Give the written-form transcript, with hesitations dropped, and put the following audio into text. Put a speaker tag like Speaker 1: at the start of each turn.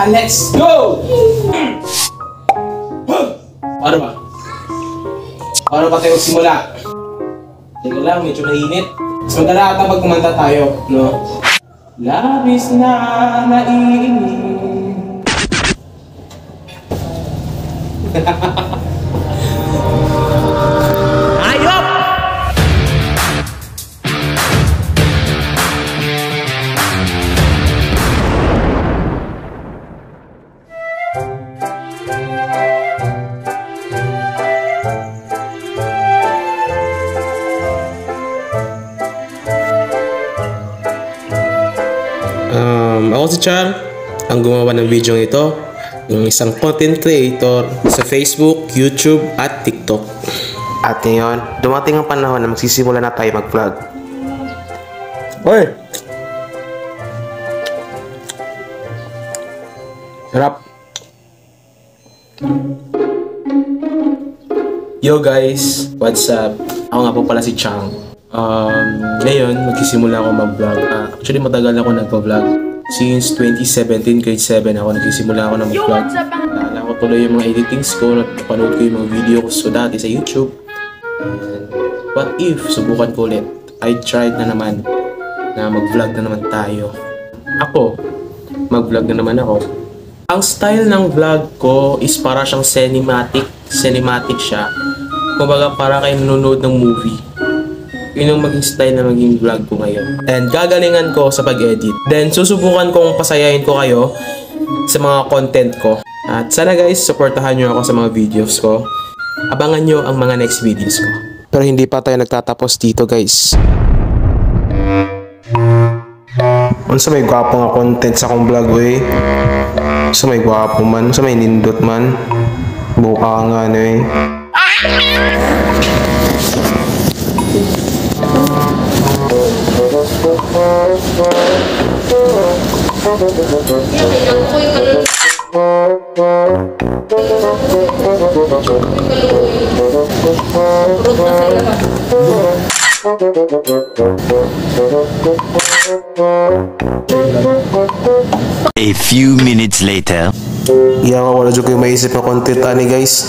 Speaker 1: na, let's go! Ano ba? Paano ba tayo simula? Teka lang, medyo mainit. Mas madala ata pag kumanta tayo, no? Labis na naiinip. Ayop! Ako si Char, ang gumawa ng video ito, yung isang content creator sa Facebook, YouTube at TikTok. At ngayon, dumating ang panahon na magsisimula na tayo mag-vlog. Hoy! Sarap! Yo guys! What's up? Ako nga po pala si Chang. Ngayon, magsisimula ako mag-vlog. Actually, matagal ako nagpa-vlog. Since 2017, grade 7 ako, nagsisimula ako na mag-vlog. Naalala ko tuloy yung mga editings ko, napanood ko yung mga video ko dati sa YouTube. And what if, subukan ko ulit. I tried na naman na mag-vlog na naman tayo. Ako, mag-vlog na naman ako. Ang style ng vlog ko is para siyang cinematic siya. Kumbaga para kayo nanonood ng movie. Yun ang maging style na maging vlog ko ngayon. And gagalingan ko sa pag-edit. Then susubukan kong pasayahin ko kayo sa mga content ko. At sana guys, supportahan nyo ako sa mga videos ko. Abangan nyo ang mga next videos ko. Pero hindi pa tayo nagtatapos dito guys. Unsa may gwapo nga content sa akong vlog eh. Unsa may gwapo man, unsa may nindot man. Buka nga ano eh.
Speaker 2: A few minutes later.
Speaker 1: Iya nga wala dyan kayo maisip na content ani guys.